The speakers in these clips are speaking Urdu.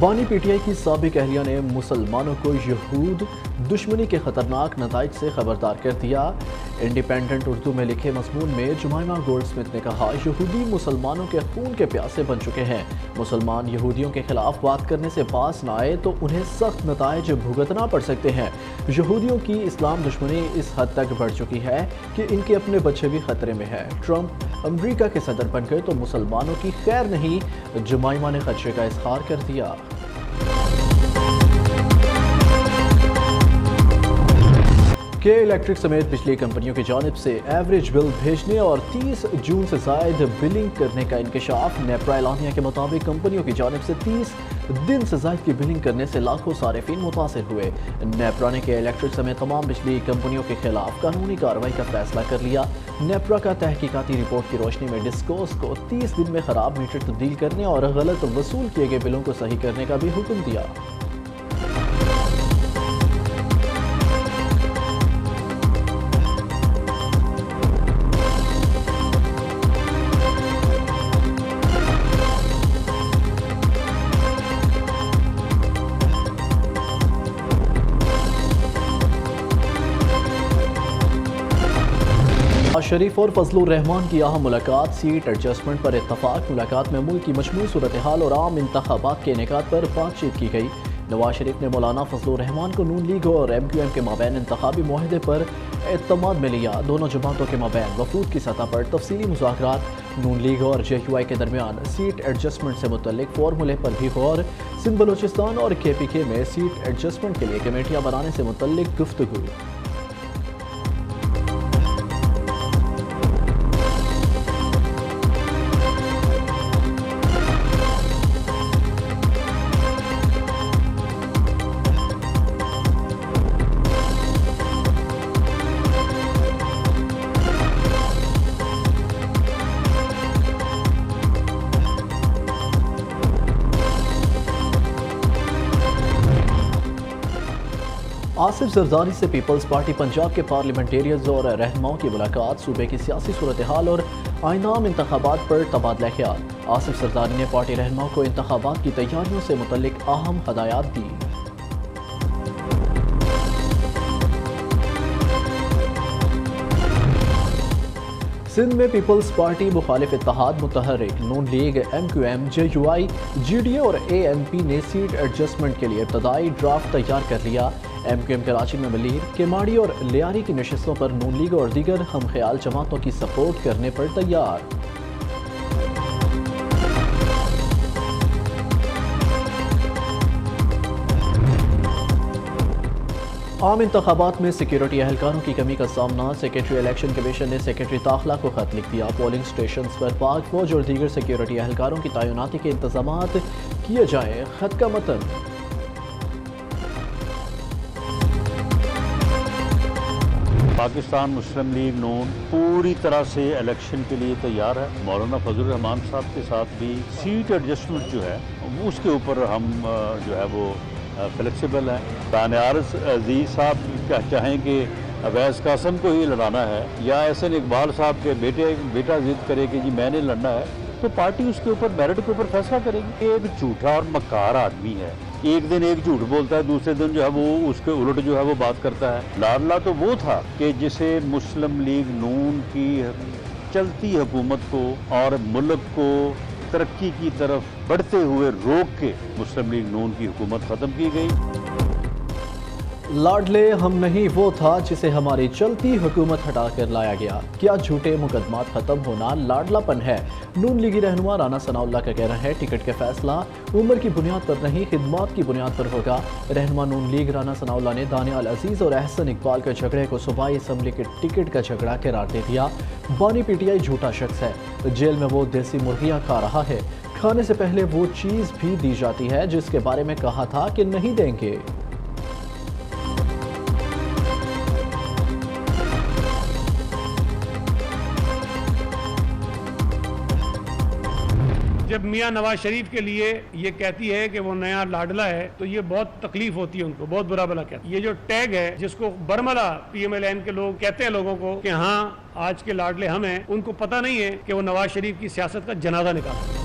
بانی پی ٹی آئی کی سابق اہلیہ نے مسلمانوں کو یہود دشمنی کے خطرناک نتائج سے خبردار کر دیا۔ انڈیپینڈنٹ اردو میں لکھے مضمون میں جمائمہ گولڈ سمتھ نے کہا، یہودی مسلمانوں کے خون کے پیاسے بن چکے ہیں۔ مسلمان یہودیوں کے خلاف بات کرنے سے باز نہ آئے تو انہیں سخت نتائج بھگتنا پڑ سکتے ہیں۔ یہودیوں کی اسلام دشمنی اس حد تک بڑھ چکی ہے کہ ان کے اپنے بچے بھی خطرے میں ہیں۔ ٹرمپ امریکہ کے صدر بن گئے تو مسلمانوں کی خیر نہیں، جمائمہ نے خدشے کا اظہار کر دیا۔ کے الیکٹرک سمیت بجلی کمپنیوں کی جانب سے ایوریج بل بھیجنے اور 30 جون سے زائد بلنگ کرنے کا انکشاف۔ نیپرا اعلامیہ کے مطابق کمپنیوں کی جانب سے 30 دن سے زائد کی بلنگ کرنے سے لاکھوں صارفین متاثر ہوئے۔ نیپرا نے کے الیکٹرک سمیت تمام بجلی کمپنیوں کے خلاف قانونی کارروائی کا فیصلہ کر لیا۔ نیپرا کا تحقیقاتی رپورٹ کی روشنی میں ڈسکوز کو 30 دن میں خراب میٹر تبدیل کرنے اور غلط وصول کیے گئے بلوں کو صحیح کرنے کا بھی حکم دیا۔ شریف اور فضل الرحمان کی اہم ملاقات، سیٹ ایڈجسٹمنٹ پر اتفاق۔ ملاقات میں ملک کی مجموعی صورتحال اور عام انتخابات کے انعقاد پر بات چیت کی گئی۔ نواز شریف نے مولانا فضل الرحمان کو نون لیگ اور ایم کیو ایم کے مابین انتخابی معاہدے پر اعتماد میں لیا۔ دونوں جماعتوں کے مابین وفود کی سطح پر تفصیلی مذاکرات۔ نون لیگ اور جے یو آئی کے درمیان سیٹ ایڈجسٹمنٹ سے متعلق فارمولے پر بھی غور۔ سندھ بلوچستان اور کے پی کے میں سیٹ ایڈجسٹمنٹ کے لیے کمیٹیاں بنانے سے متعلق گفتگو۔ آصف زرداری سے پیپلز پارٹی پنجاب کے پارلیمنٹیرینز اور رہنماؤں کی ملاقات۔ صوبے کی سیاسی صورتحال اور آئندہ انتخابات پر تبادلہ خیال۔ آصف زرداری نے پارٹی رہنماؤں کو انتخابات کی تیاریوں سے متعلق اہم ہدایات دی۔ سندھ میں پیپلز پارٹی، مخالف اتحاد متحرک، نون league, M Q M, J U I, G D A اور اے این پی نے سیٹ ایڈجسٹمنٹ کے لیے ابتدائی ڈرافٹ تیار کر لیا۔ ایم کیو ایم کراچی میں ملیر، کیماڑی اور لیاری کی نشستوں پر نون لیگ اور دیگر ہم خیال جماعتوں کی سپورٹ کرنے پر تیار۔ عام انتخابات میں سیکیورٹی اہلکاروں کی کمی کا سامنا۔ سیکریٹری الیکشن کمیشن نے سیکریٹری داخلہ کو خط لکھ دیا۔ پولنگ سٹیشنز پر پاک فوج اور دیگر سیکیورٹی اہلکاروں کی تعیناتی کے انتظامات کیے جائیں۔ خط کا متن: پاکستان مسلم لیگ نون پوری طرح سے الیکشن کے لیے تیار ہے۔ مولانا فضل الرحمان صاحب کے ساتھ بھی سیٹ ایڈجسٹمنٹ جو ہے اس کے اوپر ہم جو ہے وہ فلیکسیبل ہیں۔ دانیال عزیز صاحب چاہیں کہ اویس قاسم کو ہی لڑانا ہے، یا احسن اقبال صاحب کے بیٹا ضد کرے کہ جی میں نے لڑنا ہے، تو پارٹی اس کے اوپر میرٹ کے اوپر فیصلہ کرے گی۔ ایک جھوٹا اور مکار آدمی ہے، ایک دن ایک جھوٹ بولتا ہے، دوسرے دن جو ہے وہ اس کے الٹ جو ہے وہ بات کرتا ہے۔ لاڈلا تو وہ تھا کہ جسے مسلم لیگ نون کی چلتی حکومت کو اور ملک کو ترقی کی طرف بڑھتے ہوئے روک کے مسلم لیگ نون کی حکومت ختم کی گئی۔ لاڈلے ہم نہیں وہ تھا جسے ہماری چلتی حکومت ہٹا کر لایا گیا۔ کیا جھوٹے مقدمات ختم ہونا لاڈلا پن ہے؟ نون لیگی رہنما رانا ثناء اللہ کا کہنا ہے، ٹکٹ کا فیصلہ عمر کی بنیاد پر نہیں، خدمات کی بنیاد پر ہوگا۔ رہنما نون لیگ رانا ثناء اللہ نے دانیال عزیز اور احسن اقبال کے جھگڑے کو صوبائی اسمبلی کے ٹکٹ کا جھگڑا قرار دے دیا۔ بانی پی ٹی آئی جھوٹا شخص ہے، جیل میں وہ دیسی مرغیاں کھا رہا ہے، کھانے سے پہلے وہ چیز بھی دی جاتی ہے جس کے بارے میں کہا تھا کہ نہیں دیں گے۔ جب میاں نواز شریف کے لیے یہ کہتی ہے کہ وہ نیا لاڈلا ہے تو یہ بہت تکلیف ہوتی ہے، ان کو بہت برا بلا کہتی ہے۔ یہ جو ٹیگ ہے جس کو برملا پی ایم ایل این کے لوگ کہتے ہیں لوگوں کو کہ ہاں آج کے لاڈلے ہم ہیں، ان کو پتہ نہیں ہے کہ وہ نواز شریف کی سیاست کا جنازہ نکالتے ہیں۔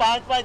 5-5,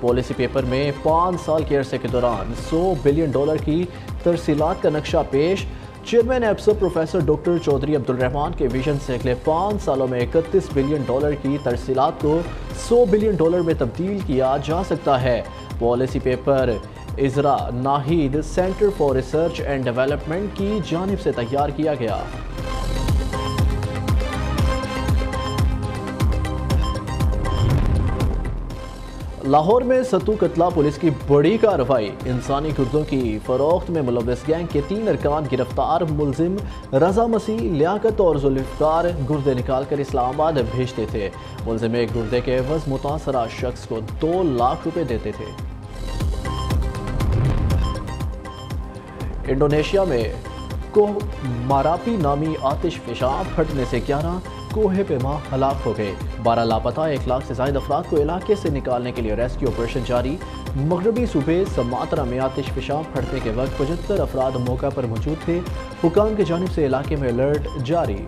پالیسی پیپر میں 5 سال کے عرصے کے دوران $100 بلین کی ترسیلات کا نقشہ پیش۔ چیئرمین ایپسا پروفیسر ڈاکٹر چودھری عبدالرحمان کے ویژن سے اگلے 5 سالوں میں $31 بلین کی ترسیلات کو $100 بلین میں تبدیل کیا جا سکتا ہے۔ Policy paper Azra Nahid centre for research and development کی جانب سے تیار کیا گیا۔ لاہور میں ستو قتلہ پولیس کی بڑی کارروائی، انسانی گردوں کی فروخت میں ملوث گینگ کے 3 ارکان گرفتار۔ ملزم رضا مسیح، لیاقت اور ذوالفقار گردے نکال کر اسلام آباد بھیجتے تھے۔ ملزم ایک گردے کے عوض متاثرہ شخص کو 2 لاکھ روپے دیتے تھے۔ انڈونیشیا میں کوہ ماراپی نامی آتش فشاں پھٹنے سے 11 کوہ پیما ہلاک ہو گئے۔ 12 لاپتہ، 1 لاکھ سے زائد افراد کو علاقے سے نکالنے کے لیے ریسکیو آپریشن جاری۔ مغربی صوبے سماترا میں آتش فشاں پھٹنے کے وقت 75 افراد موقع پر موجود تھے۔ حکام کی جانب سے علاقے میں الرٹ جاری۔